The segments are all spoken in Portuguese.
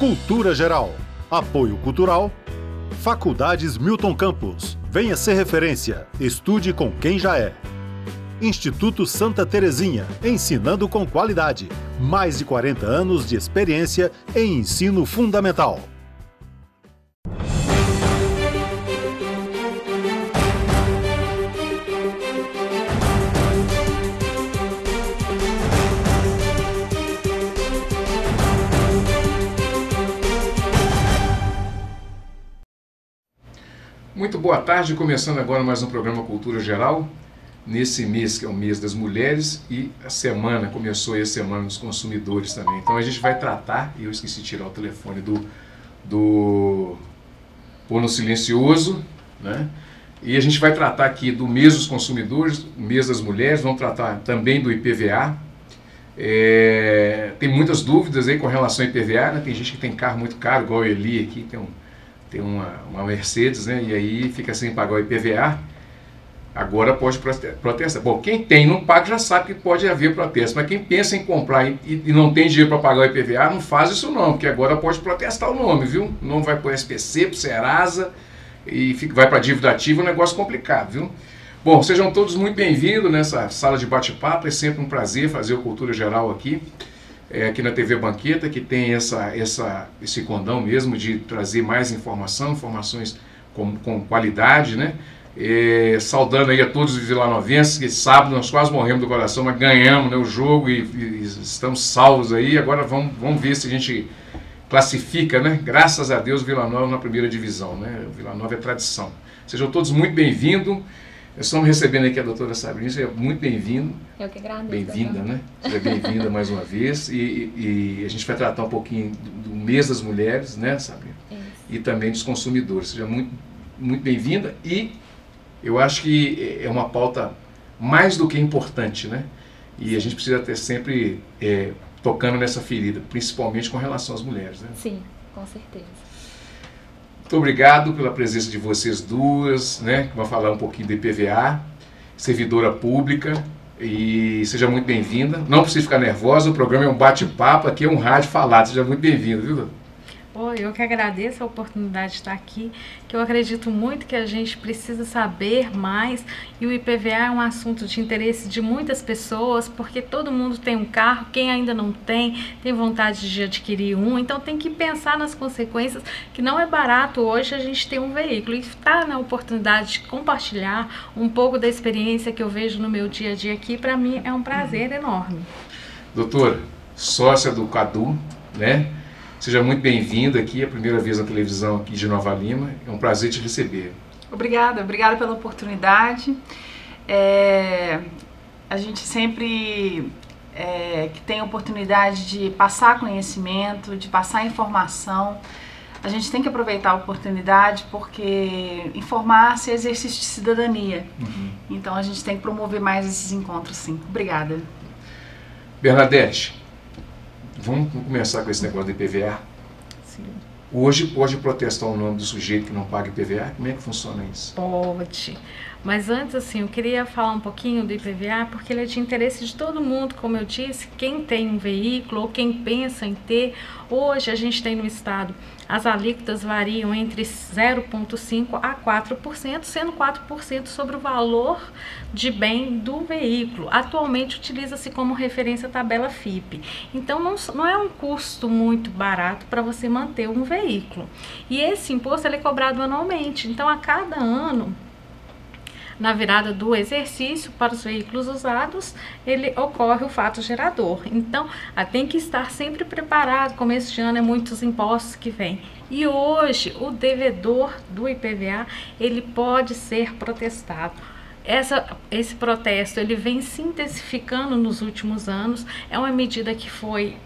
Cultura Geral. Apoio Cultural. Faculdades Milton Campos. Venha ser referência. Estude com quem já é. Instituto Santa Terezinha. Ensinando com qualidade. Mais de 40 anos de experiência em ensino fundamental. Muito boa tarde, começando agora mais um programa Cultura Geral, nesse mês que é o mês das mulheres e a semana, começou aí a semana dos consumidores também. Então a gente vai tratar, e eu esqueci de tirar o telefone do pôr no silencioso, né? E a gente vai tratar aqui do mês dos consumidores, mês das mulheres, vamos tratar também do IPVA. Tem muitas dúvidas aí com relação ao IPVA, né? Tem gente que tem carro muito caro, igual o Eli aqui, tem uma Mercedes, né? E aí fica sem pagar o IPVA, agora pode protestar. Bom, quem tem e não paga já sabe que pode haver protesto, mas quem pensa em comprar e não tem dinheiro para pagar o IPVA, não faz isso não, porque agora pode protestar o nome, viu? O nome vai para o SPC, para o Serasa, e vai para a dívida ativa, um negócio complicado, viu? Bom, sejam todos muito bem-vindos nessa sala de bate-papo, é sempre um prazer fazer o Cultura Geral aqui. Aqui na TV Banqueta, que tem esse condão mesmo de trazer mais informações com qualidade, né? Saudando aí a todos os vilanovenses, que sábado nós quase morremos do coração, mas ganhamos, né, o jogo e estamos salvos aí. Agora vamos ver se a gente classifica, né? Graças a Deus, Vila Nova na primeira divisão, né? Vila Nova é tradição. Sejam todos muito bem-vindos. Estamos recebendo aqui a doutora Sabrina, seja muito bem-vindo. Eu que agradeço. Bem-vinda, né? Seja bem-vinda mais uma vez. E a gente vai tratar um pouquinho do mês das mulheres, né, Sabrina? Isso. E também dos consumidores. Seja muito, muito bem-vinda. E eu acho que é uma pauta mais do que importante, né? E a gente precisa ter sempre tocando nessa ferida, principalmente com relação às mulheres, né? Sim, com certeza. Muito obrigado pela presença de vocês duas, né, que vão falar um pouquinho do IPVA, servidora pública, e seja muito bem-vinda. Não precisa ficar nervosa, o programa é um bate-papo, aqui é um rádio falado, seja muito bem-vinda, viu? Eu que agradeço a oportunidade de estar aqui, que eu acredito muito que a gente precisa saber mais, e o IPVA é um assunto de interesse de muitas pessoas, porque todo mundo tem um carro, quem ainda não tem vontade de adquirir um, então tem que pensar nas consequências, que não é barato hoje a gente ter um veículo, e estar na oportunidade de compartilhar um pouco da experiência que eu vejo no meu dia a dia aqui, para mim é um prazer enorme. Doutora, sócia do CADU, né? Seja muito bem-vinda aqui, é a primeira vez na televisão aqui de Nova Lima, é um prazer te receber. Obrigada pela oportunidade. A gente sempre que tem a oportunidade de passar conhecimento, de passar informação, a gente tem que aproveitar a oportunidade, porque informar-se é exercício de cidadania. Então a gente tem que promover mais esses encontros, sim. Obrigada. Bernadette, vamos começar com esse negócio do IPVA? Sim. Hoje pode protestar o nome do sujeito que não paga IPVA? Como é que funciona isso? Pode. Mas antes, assim, eu queria falar um pouquinho do IPVA, porque ele é de interesse de todo mundo, como eu disse, quem tem um veículo ou quem pensa em ter. Hoje a gente tem no estado, as alíquotas variam entre 0,5% a 4%, sendo 4% sobre o valor de bem do veículo. Atualmente utiliza-se como referência a tabela FIPE. Então não é um custo muito barato para você manter um veículo. E esse imposto ele é cobrado anualmente. Então a cada ano, na virada do exercício para os veículos usados, ele ocorre o fato gerador. Então, tem que estar sempre preparado. Começo de ano é muitos impostos que vêm. E hoje, o devedor do IPVA, ele pode ser protestado. Esse protesto, ele vem se intensificando nos últimos anos. É uma medida que foi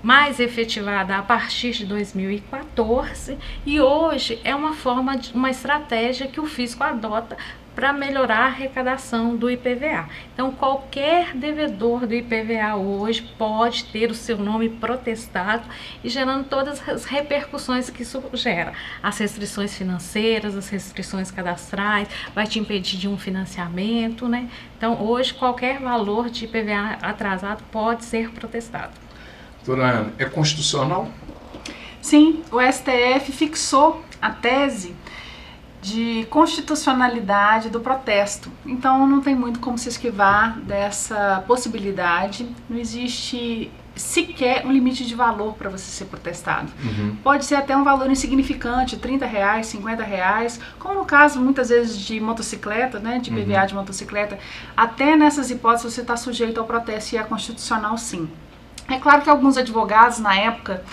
mais efetivada a partir de 2014 e hoje é uma estratégia que o fisco adota para melhorar a arrecadação do IPVA. Então, qualquer devedor do IPVA hoje pode ter o seu nome protestado e gerando todas as repercussões que isso gera. As restrições financeiras, as restrições cadastrais, vai te impedir de um financiamento, né? Então, hoje, qualquer valor de IPVA atrasado pode ser protestado. Doutora Ana, é constitucional? Sim, o STF fixou a tese de constitucionalidade do protesto. Então não tem muito como se esquivar dessa possibilidade. Não existe sequer um limite de valor para você ser protestado. Pode ser até um valor insignificante, R$30, R$50, como no caso muitas vezes de motocicleta, né, de IPVA de motocicleta. Até nessas hipóteses você está sujeito ao protesto e é constitucional, sim. É claro que alguns advogados na época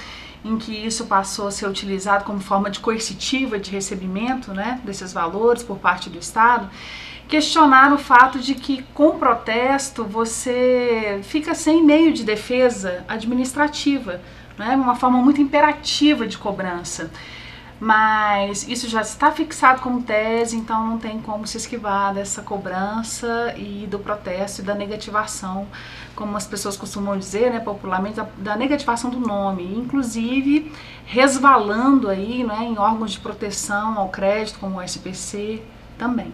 em que isso passou a ser utilizado como forma de coercitiva de recebimento, né, desses valores por parte do Estado, questionaram o fato de que com protesto você fica sem meio de defesa administrativa, né, uma forma muito imperativa de cobrança. Mas isso já está fixado como tese, então não tem como se esquivar dessa cobrança e do protesto e da negativação, como as pessoas costumam dizer, né, popularmente, da negativação do nome, inclusive resvalando aí, né, em órgãos de proteção ao crédito, como o SPC, também.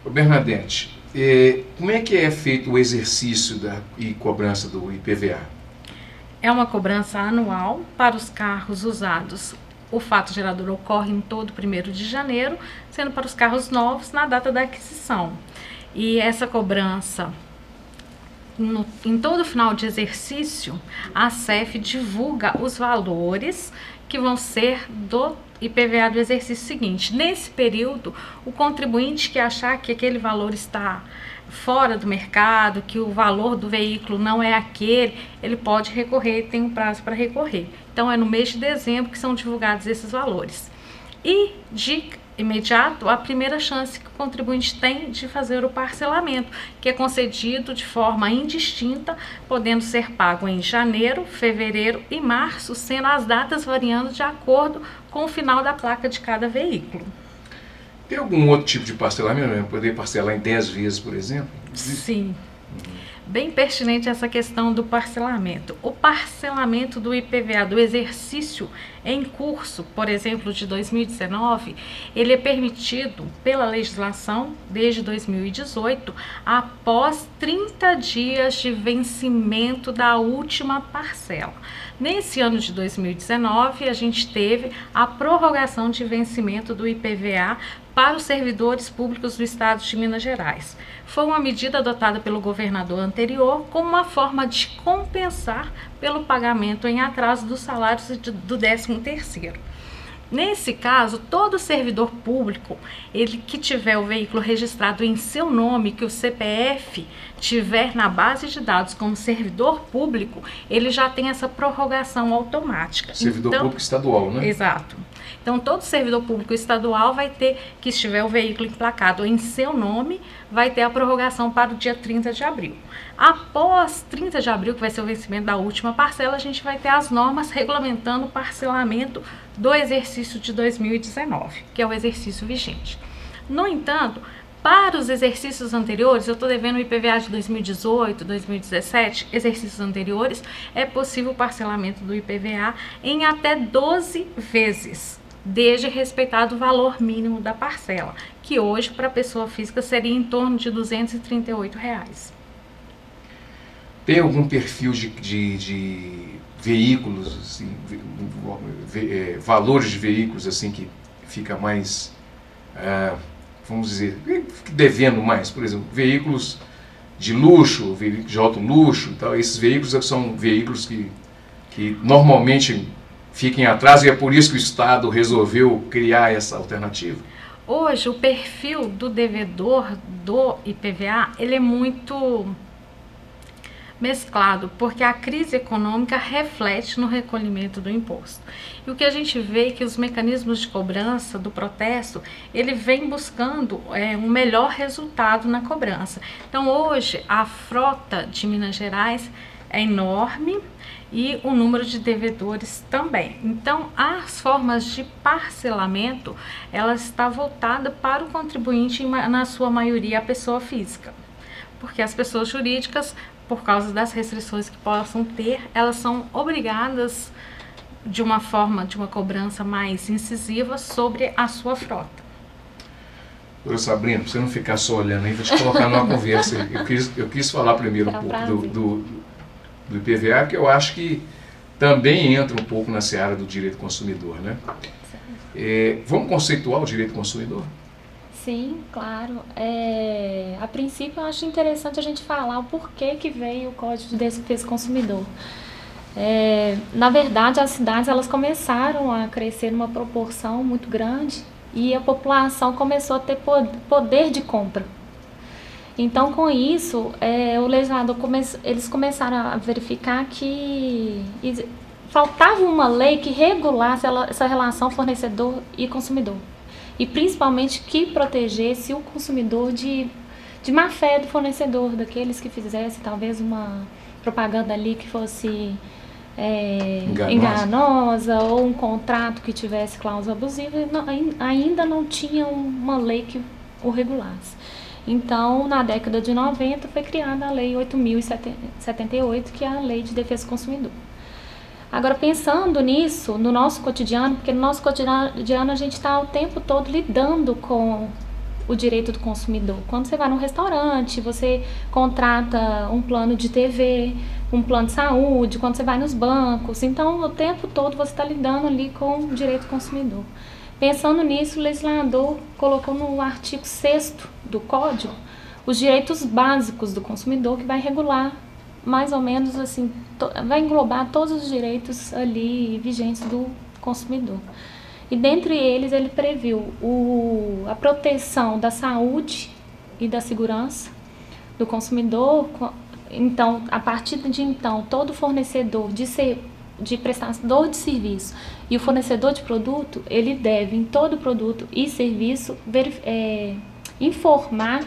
Bernadette, como é que é feito o exercício e cobrança do IPVA? É uma cobrança anual para os carros usados. O fato gerador ocorre em todo 1º de janeiro, sendo para os carros novos na data da aquisição. E essa cobrança, em todo final de exercício, a CEF divulga os valores que vão ser do IPVA do exercício seguinte. Nesse período, o contribuinte que achar que aquele valor está fora do mercado, que o valor do veículo não é aquele, ele pode recorrer, tem um prazo para recorrer. Então é no mês de dezembro que são divulgados esses valores. E de imediato, a primeira chance que o contribuinte tem de fazer o parcelamento, que é concedido de forma indistinta, podendo ser pago em janeiro, fevereiro e março, sendo as datas variando de acordo com o final da placa de cada veículo. Tem algum outro tipo de parcelamento? Poder parcelar em 10 vezes, por exemplo? Sim. Bem pertinente essa questão do parcelamento. O parcelamento do IPVA do exercício em curso, por exemplo, de 2019, ele é permitido pela legislação desde 2018, após 30 dias de vencimento da última parcela. Nesse ano de 2019, a gente teve a prorrogação de vencimento do IPVA para os servidores públicos do estado de Minas Gerais. Foi uma medida adotada pelo governador anterior como uma forma de compensar pelo pagamento em atraso dos salários do 13º. Nesse caso, todo servidor público, ele que tiver o veículo registrado em seu nome, que o CPF tiver na base de dados como servidor público, ele já tem essa prorrogação automática. Servidor público estadual, né? Exato. Então, todo servidor público estadual vai ter, que estiver o veículo emplacado em seu nome, vai ter a prorrogação para o dia 30 de abril. Após 30 de abril, que vai ser o vencimento da última parcela, a gente vai ter as normas regulamentando o parcelamento do exercício de 2019, que é o exercício vigente. No entanto, para os exercícios anteriores, eu estou devendo o IPVA de 2018, 2017, exercícios anteriores, é possível o parcelamento do IPVA em até 12 vezes, desde respeitado o valor mínimo da parcela, que hoje para a pessoa física seria em torno de R$ 238. Tem algum perfil de veículos, assim, valores de veículos assim que fica mais, vamos dizer, devendo mais? Por exemplo, veículos de luxo, veículos de alto luxo, tal. Esses veículos são veículos que normalmente fiquem atrás e é por isso que o Estado resolveu criar essa alternativa? Hoje, o perfil do devedor do IPVA, ele é muito mesclado, porque a crise econômica reflete no recolhimento do imposto. E o que a gente vê é que os mecanismos de cobrança do protesto, ele vem buscando um melhor resultado na cobrança. Então, hoje, a frota de Minas Gerais é enorme e o número de devedores também. Então, as formas de parcelamento, ela está voltada para o contribuinte, na sua maioria, a pessoa física. Porque as pessoas jurídicas, por causa das restrições que possam ter, elas são obrigadas de uma forma, de uma cobrança mais incisiva sobre a sua frota. Doutora Sabrina, para você não ficar só olhando aí, vou te colocar numa conversa. Eu quis falar primeiro um pouco do IPVA, que eu acho que também entra um pouco na seara do direito consumidor, né? Vamos conceituar o direito consumidor? Sim, claro. A princípio, eu acho interessante a gente falar o porquê que veio o Código de Defesa do Consumidor. Na verdade, as cidades elas começaram a crescer numa proporção muito grande e a população começou a ter poder de compra. Então, com isso, o legislador eles começaram a verificar que faltava uma lei que regulasse essa relação fornecedor e consumidor. E principalmente que protegesse o consumidor de má fé do fornecedor, daqueles que fizessem talvez uma propaganda ali que fosse enganosa ou um contrato que tivesse cláusula abusiva. Ainda não tinha uma lei que o regulasse. Então, na década de 90, foi criada a Lei 8.078, que é a Lei de Defesa do Consumidor. Agora, pensando nisso, no nosso cotidiano, porque no nosso cotidiano a gente está o tempo todo lidando com o direito do consumidor. Quando você vai num restaurante, você contrata um plano de TV, um plano de saúde, quando você vai nos bancos. Então, o tempo todo você está lidando ali com o direito do consumidor. Pensando nisso, o legislador colocou no artigo 6º do Código os direitos básicos do consumidor, que vai regular mais ou menos assim, vai englobar todos os direitos ali vigentes do consumidor. E dentre eles ele previu a proteção da saúde e da segurança do consumidor. Então, a partir de então, todo fornecedor de prestador de serviço e o fornecedor de produto, ele deve em todo produto e serviço informar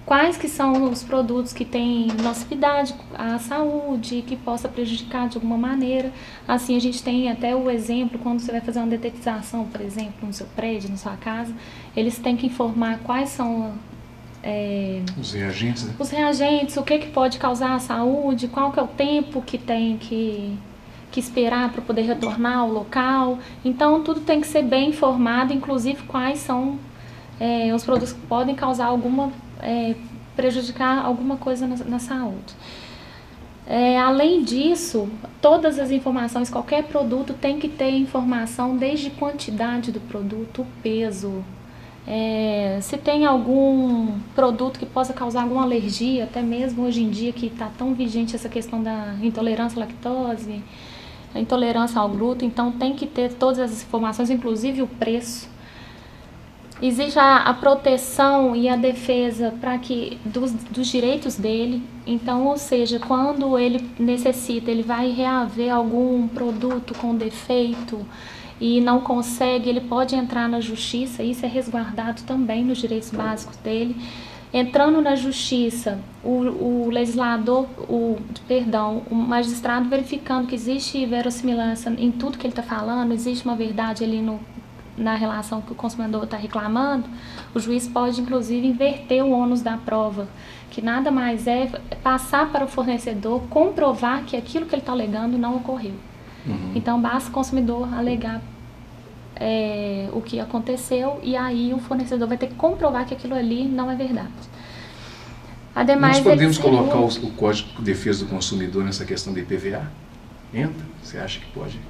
quais que são os produtos que têm nocividade à saúde, que possa prejudicar de alguma maneira. Assim, a gente tem até o exemplo, quando você vai fazer uma detetização, por exemplo, no seu prédio, na sua casa, eles têm que informar quais são os reagentes, né? Os reagentes, o que pode causar à saúde, qual que é o tempo que tem que esperar para poder retornar ao local. Então, tudo tem que ser bem informado, inclusive quais são os produtos que podem causar prejudicar alguma coisa na saúde. Além disso, todas as informações, qualquer produto tem que ter informação desde quantidade do produto, o peso, se tem algum produto que possa causar alguma alergia, até mesmo hoje em dia que está tão vigente essa questão da intolerância à lactose, a intolerância ao glúten, então tem que ter todas as informações, inclusive o preço. Existe a proteção e a defesa dos direitos dele. Então, ou seja, quando ele necessita, ele vai reaver algum produto com defeito e não consegue, ele pode entrar na justiça. Isso é resguardado também nos direitos básicos dele. Entrando na justiça, o magistrado verificando que existe verossimilhança em tudo que ele está falando, existe uma verdade ali na relação que o consumidor está reclamando, o juiz pode inclusive inverter o ônus da prova, que nada mais é passar para o fornecedor comprovar que aquilo que ele está alegando não ocorreu. Então basta o consumidor alegar o que aconteceu e aí o fornecedor vai ter que comprovar que aquilo ali não é verdade. Ademais, nós podemos colocar o Código de Defesa do Consumidor nessa questão de IPVA? Entra? Você acha que pode?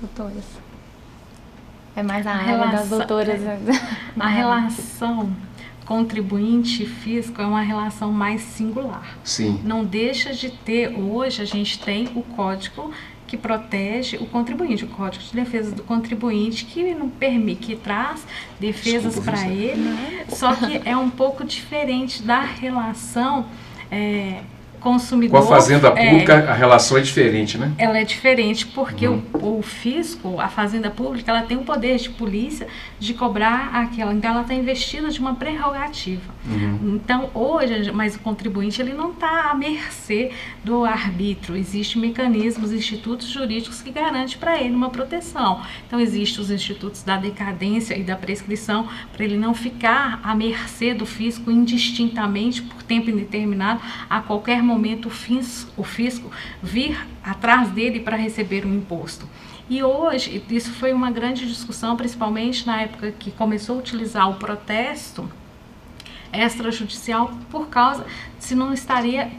Doutoras. É mais a área das doutoras. A relação contribuinte e fisco é uma relação mais singular. Sim. Não deixa de ter, hoje a gente tem o código que protege o contribuinte, o Código de Defesa do Contribuinte, que não permite, que traz defesas para ele, só que é um pouco diferente da relação consumidor. Com a fazenda pública, a relação é diferente, né? Ela é diferente porque o fisco, a fazenda pública, ela tem o poder de polícia de cobrar aquela, então ela está investida de uma prerrogativa. Então hoje, mas o contribuinte ele não está à mercê do arbítrio, existem mecanismos, institutos jurídicos que garantem para ele uma proteção. Então existem os institutos da decadência e da prescrição para ele não ficar à mercê do fisco indistintamente por tempo indeterminado, a qualquer momento o fisco vir atrás dele para receber um imposto. E hoje, isso foi uma grande discussão, principalmente na época que começou a utilizar o protesto, extrajudicial por causa, se não estaria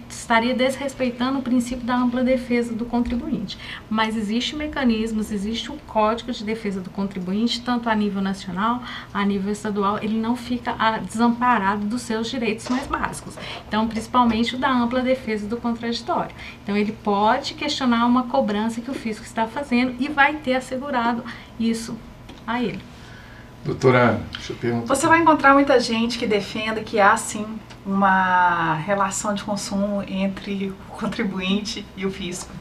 desrespeitando o princípio da ampla defesa do contribuinte. Mas existem mecanismos, existe o Código de Defesa do Contribuinte, tanto a nível nacional, a nível estadual, ele não fica desamparado dos seus direitos mais básicos. Então, principalmente o da ampla defesa do contraditório. Então, ele pode questionar uma cobrança que o fisco está fazendo e vai ter assegurado isso a ele. Doutora Ana, deixa eu perguntar. Você vai encontrar muita gente que defenda que há sim uma relação de consumo entre o contribuinte e o fisco.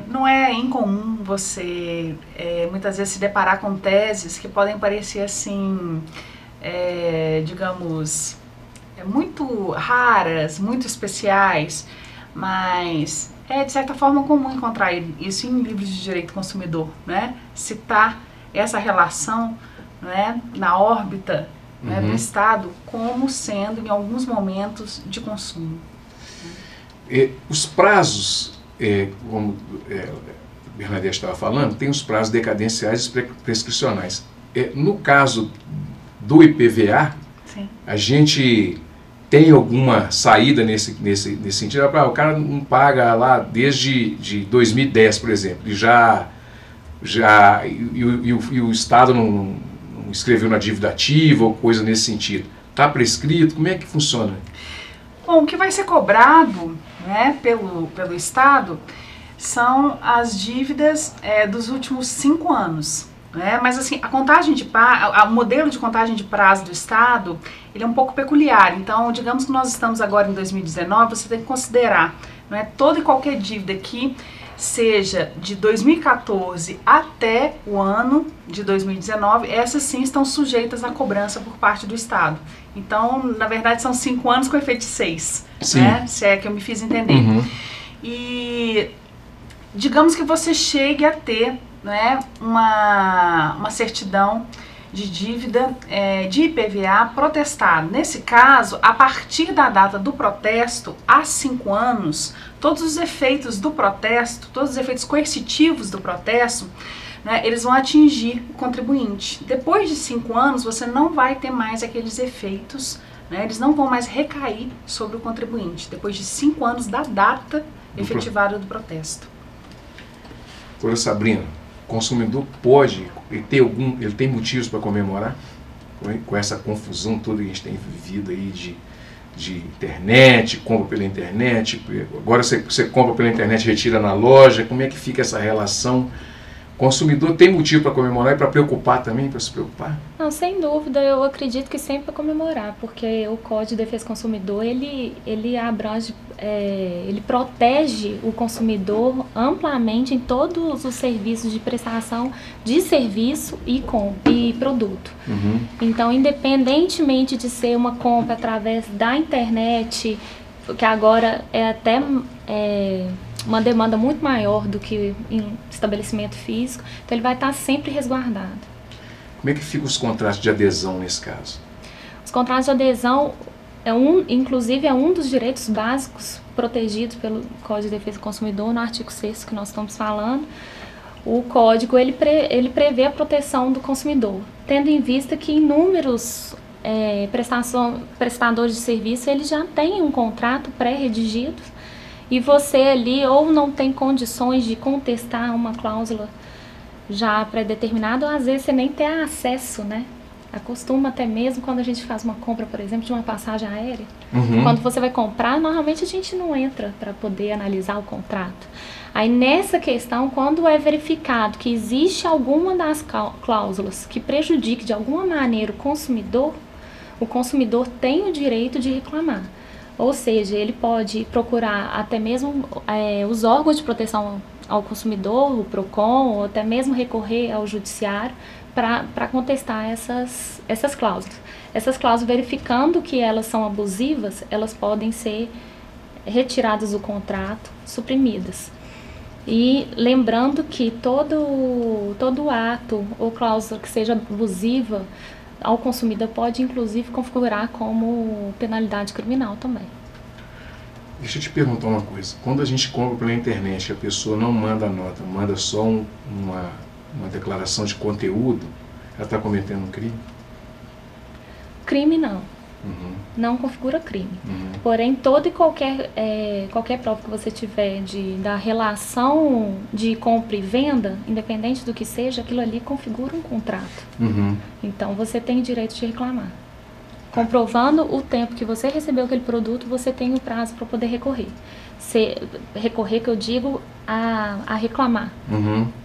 Não é incomum você muitas vezes se deparar com teses que podem parecer assim, digamos, muito raras, muito especiais, mas é de certa forma comum encontrar isso em livros de direito do consumidor, né? Citar essa relação, né, na órbita, né, do Estado como sendo em alguns momentos de consumo. Os prazos, como Bernadette estava falando, tem os prazos decadenciais e prescricionais. No caso do IPVA, sim, a gente tem alguma saída nesse sentido? O cara não paga lá desde 2010, por exemplo, e o Estado não escreveu na dívida ativa ou coisa nesse sentido. Está prescrito? Como é que funciona? Bom, o que vai ser cobrado, né, pelo Estado são as dívidas dos últimos 5 anos. Né? Mas assim, o modelo de contagem de prazo do Estado, ele é um pouco peculiar. Então, digamos que nós estamos agora em 2019, você tem que considerar, não é, toda e qualquer dívida que seja de 2014 até o ano de 2019, essas sim estão sujeitas à cobrança por parte do Estado. Então, na verdade, são 5 anos com efeito de 6, né? Se é que eu me fiz entender. E digamos que você chegue a ter, né, uma certidão de dívida de IPVA protestado. Nesse caso, a partir da data do protesto, há 5 anos, todos os efeitos do protesto, todos os efeitos coercitivos do protesto, né, eles vão atingir o contribuinte. Depois de 5 anos, você não vai ter mais aqueles efeitos, né, eles não vão mais recair sobre o contribuinte, depois de 5 anos da data efetivada do protesto. Doutora Sabrina, o consumidor pode, ele tem motivos para comemorar com essa confusão toda que a gente tem vivido aí de internet, compra pela internet, agora você compra pela internet e retira na loja, como é que fica essa relação? O consumidor tem motivo para comemorar e para preocupar também, para se preocupar? Não, sem dúvida, eu acredito que sempre para comemorar, porque o Código de Defesa do Consumidor, ele abrange, ele protege o consumidor amplamente em todos os serviços de prestação de serviço e produto. Então, independentemente de ser uma compra através da internet, que agora é até uma demanda muito maior do que em estabelecimento físico, então ele vai estar sempre resguardado. Como é que ficam os contratos de adesão nesse caso? Os contratos de adesão, inclusive, é um dos direitos básicos protegidos pelo Código de Defesa do Consumidor, no artigo 6º que nós estamos falando. O Código ele prevê a proteção do consumidor, tendo em vista que inúmeros prestadores de serviço eles já têm um contrato pré-redigido, e você ali ou não tem condições de contestar uma cláusula já pré-determinada, ou às vezes você nem tem acesso, né? Acostuma até mesmo quando a gente faz uma compra, por exemplo, de uma passagem aérea. Quando você vai comprar, normalmente a gente não entra para poder analisar o contrato. Aí nessa questão, quando é verificado que existe alguma das cláusulas que prejudique de alguma maneira o consumidor tem o direito de reclamar. Ou seja, ele pode procurar até mesmo os órgãos de proteção ao consumidor, o PROCON, ou até mesmo recorrer ao judiciário para contestar essas cláusulas. Essas cláusulas, verificando que elas são abusivas, elas podem ser retiradas do contrato, suprimidas. E lembrando que todo ato ou cláusula que seja abusiva ao consumidor pode, inclusive, configurar como penalidade criminal também. Deixa eu te perguntar uma coisa. Quando a gente compra pela internet, a pessoa não manda a nota, manda só uma declaração de conteúdo, ela está cometendo um crime? Crime não. Não configura crime. Porém, toda e qualquer prova que você tiver da relação de compra e venda, independente do que seja, aquilo ali configura um contrato. Então, você tem o direito de reclamar. Comprovando o tempo que você recebeu aquele produto, você tem o prazo para poder recorrer. Recorrer, que eu digo, a reclamar.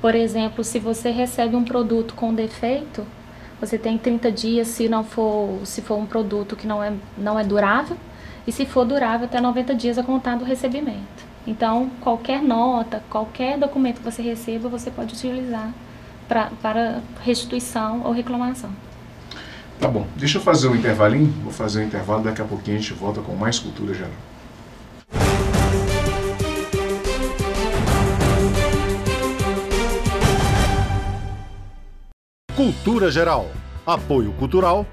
Por exemplo, se você recebe um produto com defeito, você tem 30 dias se for um produto que não é durável, e se for durável, até 90 dias a contar do recebimento. Então, qualquer nota, qualquer documento que você receba, você pode utilizar para restituição ou reclamação. Tá bom, deixa eu fazer um intervalinho, vou fazer um intervalo, daqui a pouquinho a gente volta com mais Cultura Geral. Cultura Geral. Apoio Cultural.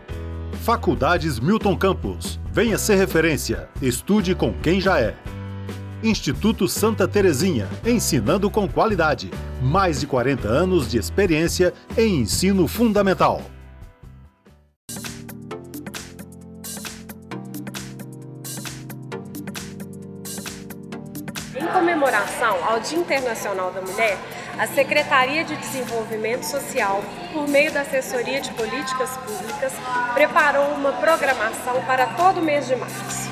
Faculdades Milton Campos. Venha ser referência. Estude com quem já é. Instituto Santa Terezinha. Ensinando com qualidade. Mais de 40 anos de experiência em ensino fundamental. Em comemoração ao Dia Internacional da Mulher, a Secretaria de Desenvolvimento Social, por meio da Assessoria de Políticas Públicas, preparou uma programação para todo o mês de março.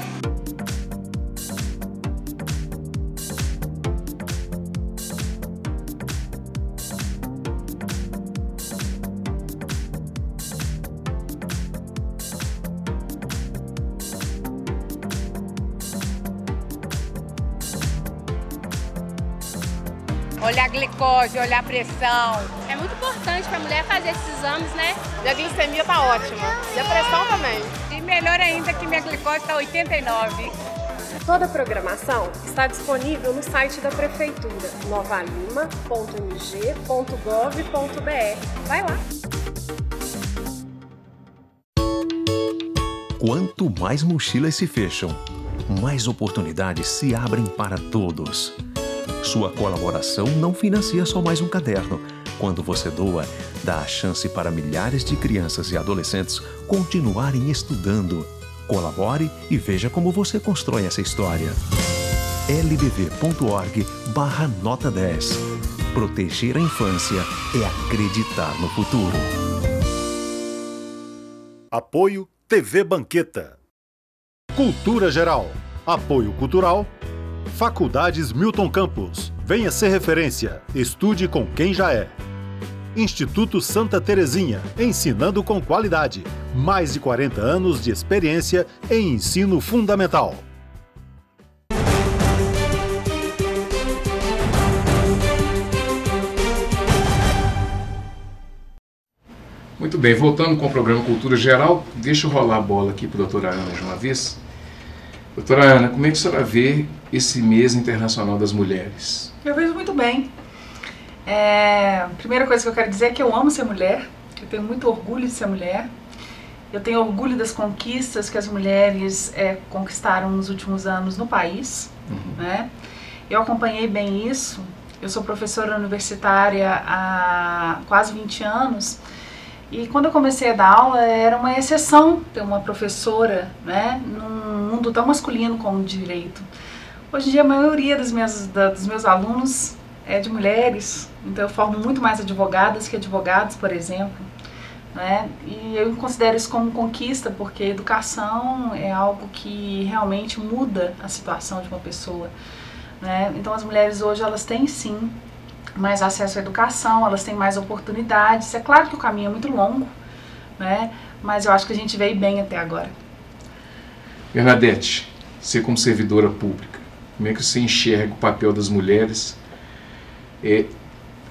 Olhar a glicose, olhar a pressão. É muito importante para a mulher fazer esses exames, né? E a glicemia tá ótima. E a pressão também. E melhor ainda que minha glicose tá 89. Toda a programação está disponível no site da Prefeitura, novalima.mg.gov.br. Vai lá! Quanto mais mochilas se fecham, mais oportunidades se abrem para todos. Sua colaboração não financia só mais um caderno. Quando você doa, dá a chance para milhares de crianças e adolescentes continuarem estudando. Colabore e veja como você constrói essa história. lbv.org/nota 10. Proteger a infância é acreditar no futuro. Apoio TV Banqueta. Cultura Geral. Apoio Cultural. Faculdades Milton Campos. Venha ser referência. Estude com quem já é. Instituto Santa Terezinha. Ensinando com qualidade. Mais de 40 anos de experiência em ensino fundamental. Muito bem, voltando com o programa Cultura Geral, deixa eu rolar a bola aqui para a doutora Ana de uma vez. Doutora Ana, como é que a senhora vê esse mês internacional das mulheres? Eu vejo muito bem. Primeira coisa que eu quero dizer é que eu amo ser mulher, eu tenho muito orgulho de ser mulher, eu tenho orgulho das conquistas que as mulheres conquistaram nos últimos anos no país, né? Eu acompanhei bem isso, eu sou professora universitária há quase 20 anos, e quando eu comecei a dar aula era uma exceção ter uma professora, né, num mundo tão masculino como o direito. Hoje em dia a maioria dos meus alunos é de mulheres, então eu formo muito mais advogadas que advogados, por exemplo, né? E eu considero isso como conquista, porque a educação é algo que realmente muda a situação de uma pessoa, né? Então as mulheres hoje elas têm sim mais acesso à educação, elas têm mais oportunidades. É claro que o caminho é muito longo, né? Mas eu acho que a gente veio bem até agora. Bernadette, você como servidora pública, como é que você enxerga o papel das mulheres,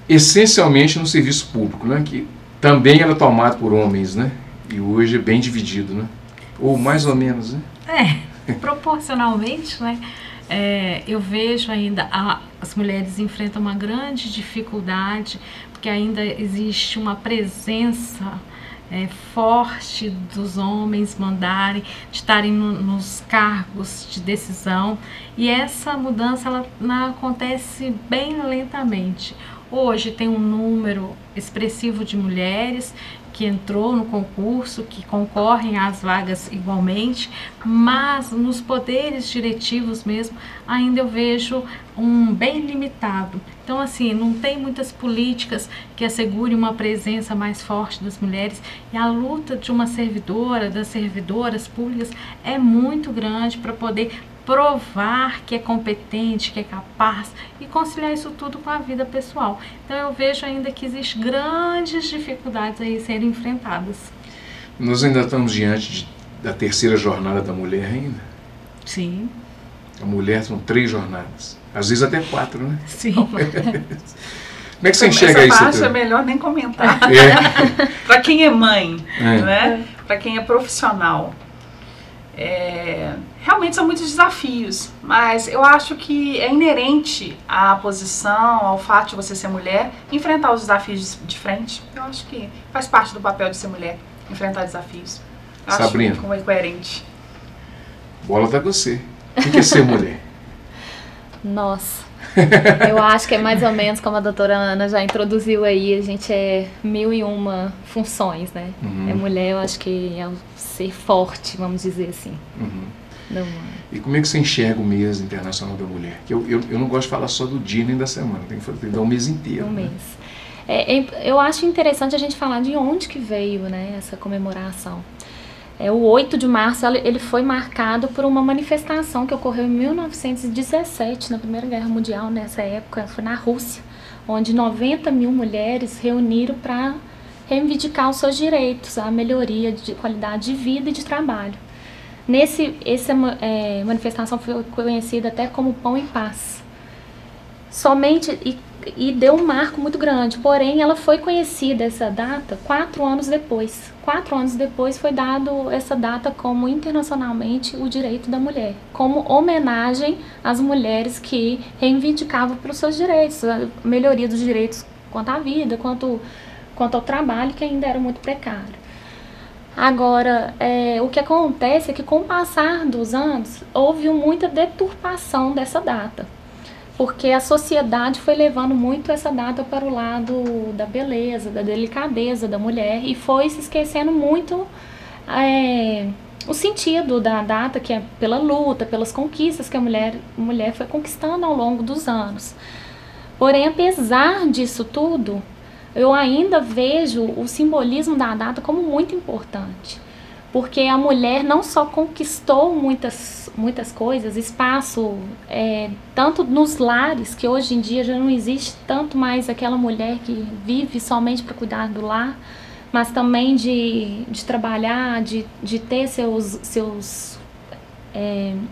essencialmente no serviço público, né? Que também era tomado por homens, né? E hoje é bem dividido, né? Ou mais ou menos, né? Proporcionalmente, né? Eu vejo ainda as mulheres enfrentam uma grande dificuldade, porque ainda existe uma presença forte dos homens mandarem, de estarem nos cargos de decisão, e essa mudança ela acontece bem lentamente. Hoje tem um número expressivo de mulheres que entrou no concurso, que concorrem às vagas igualmente, mas nos poderes diretivos mesmo, ainda eu vejo um bem limitado. Então, assim, não tem muitas políticas que assegurem uma presença mais forte das mulheres, e a luta de uma servidora, das servidoras públicas, é muito grande para poder provar que é competente, que é capaz, e conciliar isso tudo com a vida pessoal. Então eu vejo ainda que existem grandes dificuldades aí serem enfrentadas. Nós ainda estamos diante da terceira jornada da mulher ainda? Sim. A mulher são 3 jornadas, às vezes até 4, né? Sim. Como é que você enxerga isso? Essa parte é melhor nem comentar. Para quem é mãe, né? Para quem é profissional. Realmente são muitos desafios, mas eu acho que é inerente à posição, ao fato de você ser mulher, enfrentar os desafios de frente. Eu acho que faz parte do papel de ser mulher, enfrentar desafios. Eu Sabrina, acho como é coerente. Bola tá com você. O que é ser mulher? Nossa, eu acho que é mais ou menos como a doutora Ana já introduziu aí, a gente é 1001 funções, né? É mulher, eu acho que é o ser forte, vamos dizer assim. E como é que você enxerga o mês internacional da mulher? Que eu não gosto de falar só do dia nem da semana, tem que dar um mês inteiro. Mês. Eu acho interessante a gente falar de onde que veio, né, essa comemoração. O 8 de março ele foi marcado por uma manifestação que ocorreu em 1917, na Primeira Guerra Mundial. Nessa época foi na Rússia, onde 90 mil mulheres reuniram para reivindicar os seus direitos, a melhoria de qualidade de vida e de trabalho. Essa manifestação foi conhecida até como Pão e Paz. E deu um marco muito grande, porém ela foi conhecida, essa data, 4 anos depois. 4 anos depois foi dado essa data como internacionalmente o direito da mulher, como homenagem às mulheres que reivindicavam pelos seus direitos, a melhoria dos direitos quanto à vida, quanto ao trabalho, que ainda era muito precário. Agora, o que acontece é que com o passar dos anos, houve muita deturpação dessa data, porque a sociedade foi levando muito essa data para o lado da beleza, da delicadeza da mulher, e foi se esquecendo muito o sentido da data, que é pela luta, pelas conquistas que a mulher foi conquistando ao longo dos anos. Porém, apesar disso tudo, eu ainda vejo o simbolismo da data como muito importante, porque a mulher não só conquistou muitas coisas, espaço, tanto nos lares, que hoje em dia já não existe tanto mais aquela mulher que vive somente para cuidar do lar, mas também de trabalhar, de ter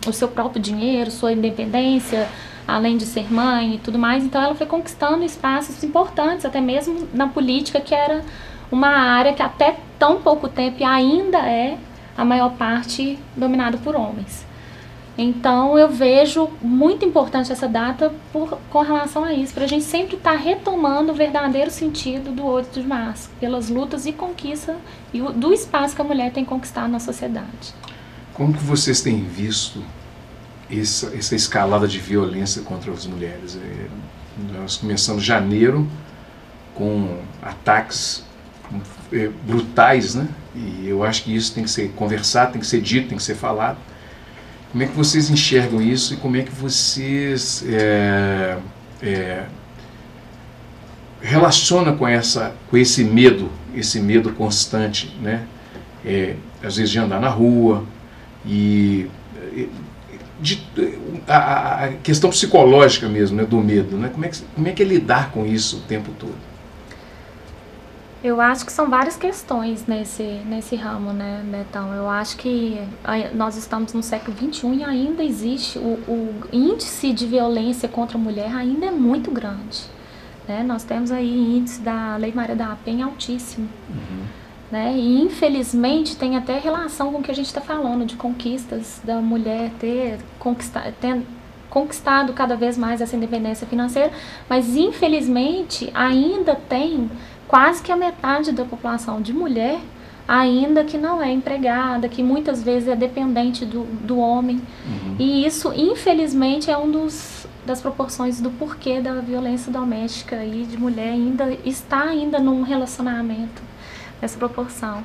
o seu próprio dinheiro, sua independência, além de ser mãe e tudo mais. Então ela foi conquistando espaços importantes, até mesmo na política, que era uma área que até tão pouco tempo ainda é a maior parte dominada por homens. Então eu vejo muito importante essa data com relação a isso, para a gente sempre estar retomando o verdadeiro sentido do 8 de março, pelas lutas e conquistas e do espaço que a mulher tem conquistado na sociedade. Como que vocês têm visto essa escalada de violência contra as mulheres? Nós começamos em janeiro com ataques brutais, né? E eu acho que isso tem que ser conversado, tem que ser dito, tem que ser falado. Como é que vocês enxergam isso e como é que vocês relacionam com esse medo constante, né? Às vezes de andar na rua e a questão psicológica mesmo, né, do medo, né? Como é que é lidar com isso o tempo todo? Eu acho que são várias questões nesse ramo, né, Betão? Eu acho que nós estamos no século XXI e ainda existe, o índice de violência contra a mulher ainda é muito grande, né? Nós temos aí índice da Lei Maria da Penha altíssimo, né? E infelizmente tem até relação com o que a gente está falando, de conquistas da mulher ter conquistado cada vez mais essa independência financeira, mas infelizmente ainda tem quase que a metade da população de mulher ainda que não é empregada, que muitas vezes é dependente do homem. E isso, infelizmente, é um das proporções do porquê da violência doméstica e de mulher ainda está ainda num relacionamento nessa proporção.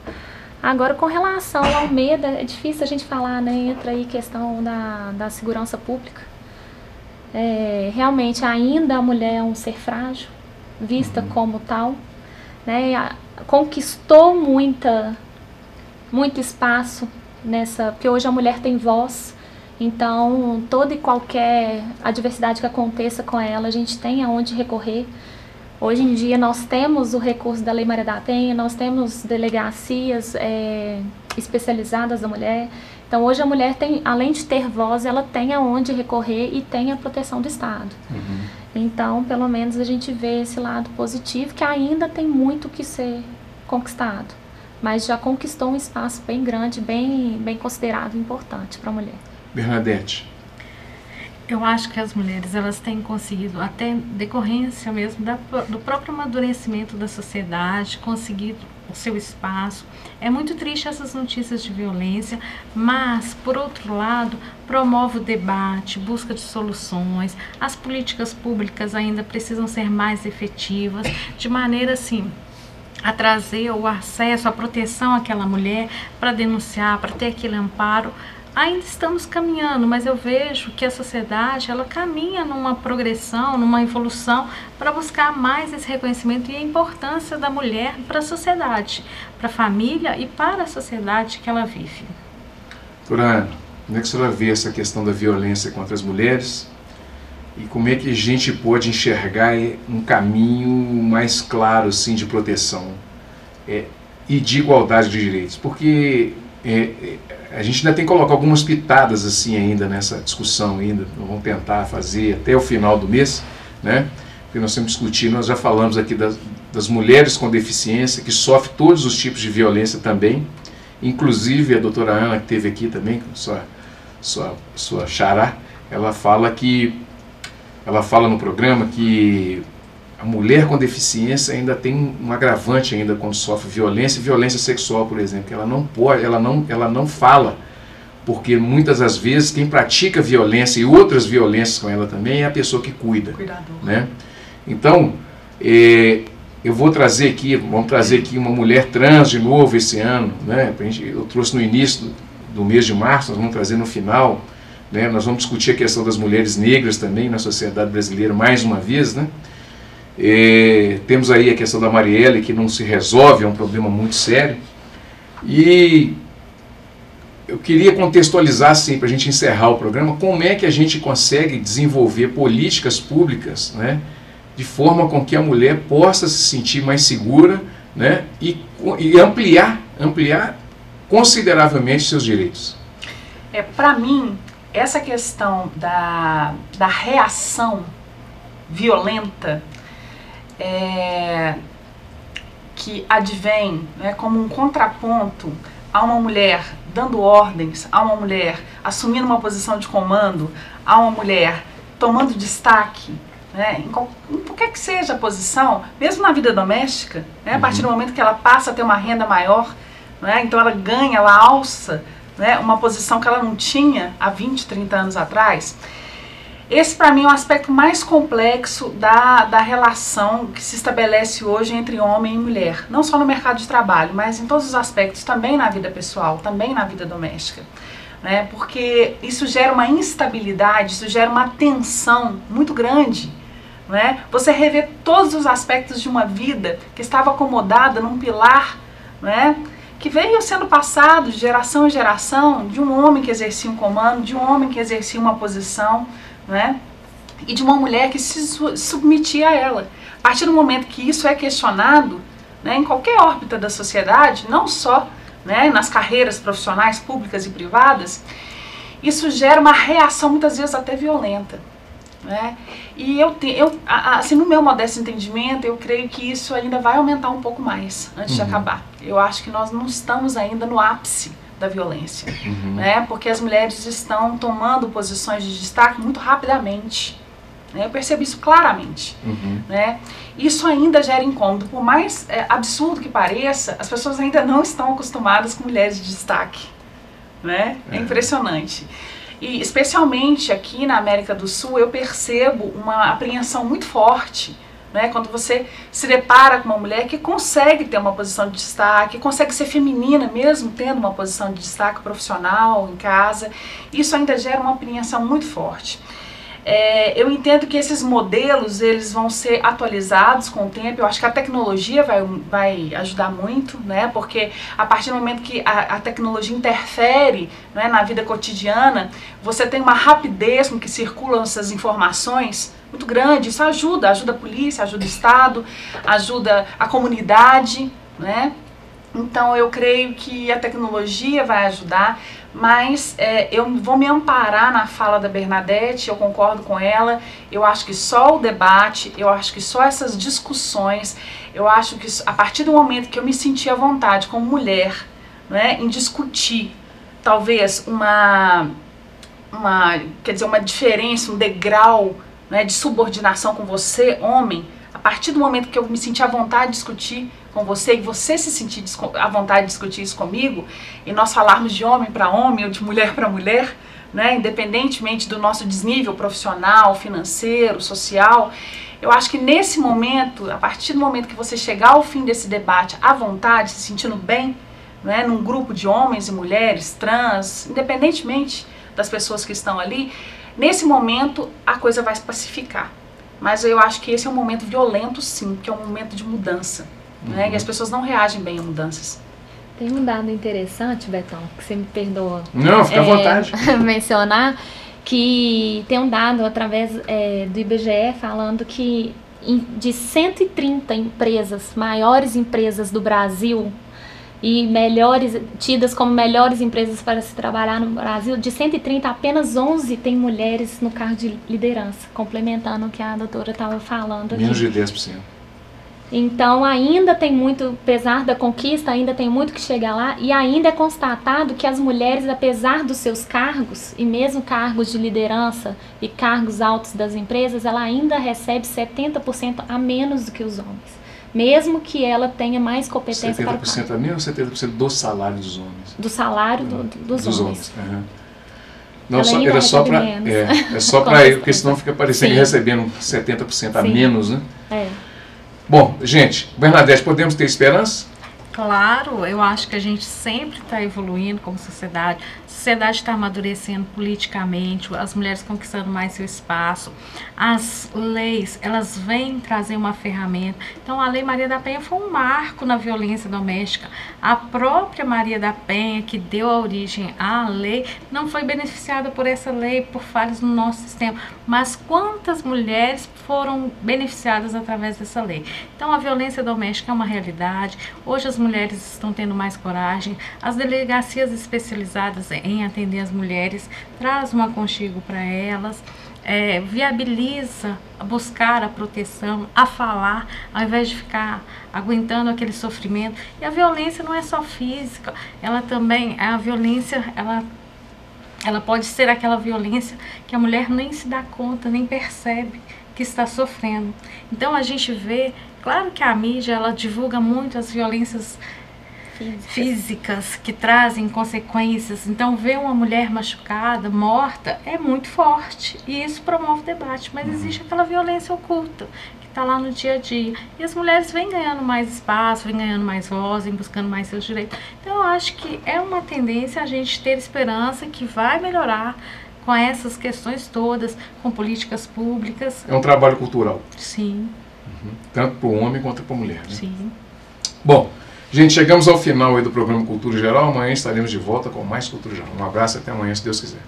Agora, com relação ao medo, é difícil a gente falar, né? Entra aí questão da segurança pública. Realmente, ainda a mulher é um ser frágil, vista como tal, né? Conquistou muito espaço nessa, porque hoje a mulher tem voz, então toda e qualquer adversidade que aconteça com ela, a gente tem aonde recorrer. Hoje em dia nós temos o recurso da Lei Maria da Penha, nós temos delegacias especializadas da mulher. Então hoje a mulher tem, além de ter voz, ela tem aonde recorrer e tem a proteção do Estado. Então, pelo menos a gente vê esse lado positivo, que ainda tem muito que ser conquistado, mas já conquistou um espaço bem grande, bem considerável e importante para a mulher. Bernadette. Eu acho que as mulheres, elas têm conseguido, até decorrência mesmo do próprio amadurecimento da sociedade, conseguido o seu espaço. É muito triste essas notícias de violência, mas, por outro lado, promove o debate, busca de soluções. As políticas públicas ainda precisam ser mais efetivas, de maneira assim, a trazer o acesso, a proteção àquela mulher para denunciar, para ter aquele amparo. Ainda estamos caminhando, mas eu vejo que a sociedade, ela caminha numa progressão, numa evolução para buscar mais esse reconhecimento e a importância da mulher para a sociedade, para a família e para a sociedade que ela vive. Doutora Ana, como é que a senhora vê essa questão da violência contra as mulheres e como é que a gente pode enxergar um caminho mais claro assim, de proteção e de igualdade de direitos? Porque a gente ainda tem que colocar algumas pitadas assim ainda nessa discussão ainda, vamos tentar fazer até o final do mês, né? Porque nós estamos discutindo, nós já falamos aqui das mulheres com deficiência, que sofrem todos os tipos de violência também, inclusive a doutora Ana, que esteve aqui também, sua xará, ela fala no programa que a mulher com deficiência ainda tem um agravante ainda quando sofre violência, violência sexual, por exemplo, que ela não pode, ela não fala, porque muitas das vezes quem pratica violência e outras violências com ela também é a pessoa que cuida, né? Então, vamos trazer aqui uma mulher trans de novo esse ano, né? Eu trouxe no início do mês de março, nós vamos trazer no final, né? Nós vamos discutir a questão das mulheres negras também na sociedade brasileira mais uma vez, né? Temos aí a questão da Marielle, que não se resolve, é um problema muito sério. E eu queria contextualizar, assim, para a gente encerrar o programa, como é que a gente consegue desenvolver políticas públicas, né, de forma com que a mulher possa se sentir mais segura, né, e ampliar consideravelmente seus direitos. Para mim, essa questão da reação violenta que advém, né, como um contraponto a uma mulher dando ordens, a uma mulher assumindo uma posição de comando, a uma mulher tomando destaque, né, em qualquer que seja a posição, mesmo na vida doméstica, né, a partir do momento que ela passa a ter uma renda maior, né, então ela ganha, ela alça, né, uma posição que ela não tinha há 20, 30 anos atrás. Esse, para mim, é o aspecto mais complexo da relação que se estabelece hoje entre homem e mulher. Não só no mercado de trabalho, mas em todos os aspectos, também na vida pessoal, também na vida doméstica. Né? Porque isso gera uma instabilidade, isso gera uma tensão muito grande. Né? Você revê todos os aspectos de uma vida que estava acomodada num pilar, né, que veio sendo passado de geração em geração, de um homem que exercia um comando, de um homem que exercia uma posição, né? E de uma mulher que se submetia a ela. A partir do momento que isso é questionado, né, em qualquer órbita da sociedade, não só, né, nas carreiras profissionais públicas e privadas, isso gera uma reação muitas vezes até violenta. Né? E assim, no meu modesto entendimento, eu creio que isso ainda vai aumentar um pouco mais antes de acabar. Eu acho que nós não estamos ainda no ápice da violência, né? Porque as mulheres estão tomando posições de destaque muito rapidamente, né? Eu percebo isso claramente, né? Isso ainda gera incômodo, por mais absurdo que pareça, as pessoas ainda não estão acostumadas com mulheres de destaque, né? É impressionante. E especialmente aqui na América do Sul, eu percebo uma apreensão muito forte, né? Quando você se depara com uma mulher que consegue ter uma posição de destaque, consegue ser feminina mesmo tendo uma posição de destaque profissional em casa, isso ainda gera uma apreensão muito forte. Eu entendo que esses modelos eles vão ser atualizados com o tempo. Eu acho que a tecnologia vai ajudar muito, né? Porque a partir do momento que a tecnologia interfere, né, na vida cotidiana, você tem uma rapidez com que circulam essas informações muito grande. Isso ajuda a polícia, ajuda o Estado, ajuda a comunidade, né? Então eu creio que a tecnologia vai ajudar, mas eu vou me amparar na fala da Bernadette, eu concordo com ela. Eu acho que só o debate, eu acho que só essas discussões, eu acho que a partir do momento que eu me senti à vontade como mulher, né, em discutir talvez uma diferença, um degrau, né, de subordinação com você, homem, a partir do momento que eu me senti à vontade de discutir com você e você se sentir à vontade de discutir isso comigo, e nós falarmos de homem para homem ou de mulher para mulher, né, independentemente do nosso desnível profissional, financeiro, social, eu acho que nesse momento, a partir do momento que você chegar ao fim desse debate à vontade, se sentindo bem, né, num grupo de homens e mulheres, trans, independentemente das pessoas que estão ali, nesse momento a coisa vai se pacificar. Mas eu acho que esse é um momento violento, sim, que é um momento de mudança, né? E as pessoas não reagem bem a mudanças. Tem um dado interessante, Betão, que você me perdoa. Não, fica à vontade. Mencionar que tem um dado através do IBGE falando que de 130 empresas, maiores empresas do Brasil, e tidas como melhores empresas para se trabalhar no Brasil, de 130, apenas 11 tem mulheres no cargo de liderança, complementando o que a doutora estava falando aqui. Menos de 10%. Então ainda tem muito, apesar da conquista, ainda tem muito que chegar lá, e ainda é constatado que as mulheres, apesar dos seus cargos, e mesmo cargos de liderança e cargos altos das empresas, ela ainda recebe 70% a menos do que os homens. Mesmo que ela tenha mais competência para o cargo. 70% a menos ou 70% do salário dos homens? Do salário dos homens. Uhum. Não, era só para... É só para ele, porque senão fica parecendo recebendo 70% a menos, né? Bom, gente, Bernadette, podemos ter esperança? Claro, eu acho que a gente sempre está evoluindo como sociedade. A sociedade está amadurecendo politicamente, as mulheres conquistando mais seu espaço. As leis, elas vêm trazer uma ferramenta. Então, a Lei Maria da Penha foi um marco na violência doméstica. A própria Maria da Penha, que deu a origem à lei, não foi beneficiada por essa lei, por falhas no nosso sistema. Mas quantas mulheres foram beneficiadas através dessa lei? Então, a violência doméstica é uma realidade. Hoje as mulheres estão tendo mais coragem. As delegacias especializadas em atender as mulheres traz um aconchego para elas, viabiliza buscar a proteção, a falar, ao invés de ficar aguentando aquele sofrimento. E a violência não é só física, ela também, a violência, ela pode ser aquela violência que a mulher nem se dá conta, nem percebe que está sofrendo. Então a gente vê, claro que a mídia ela divulga muito as violências físicas que trazem consequências. Então ver uma mulher machucada, morta, é muito forte e isso promove debate, mas existe aquela violência oculta que está lá no dia a dia e as mulheres vêm ganhando mais espaço, vêm ganhando mais voz, vêm buscando mais seus direitos. Então eu acho que é uma tendência a gente ter esperança que vai melhorar com essas questões todas, com políticas públicas. É um trabalho cultural. Sim. Tanto para o homem quanto para a mulher, né? Sim. Bom, gente, chegamos ao final aí do programa Cultura Geral. Amanhã estaremos de volta com mais Cultura Geral. Um abraço e até amanhã, se Deus quiser.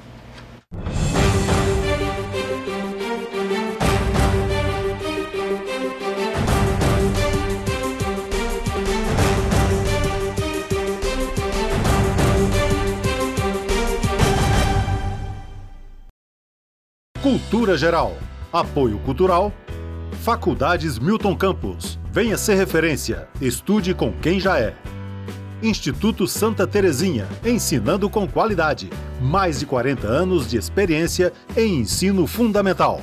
Cultura Geral. Apoio Cultural. Faculdades Milton Campos. Venha ser referência. Estude com quem já é. Instituto Santa Terezinha. Ensinando com qualidade. Mais de 40 anos de experiência em ensino fundamental.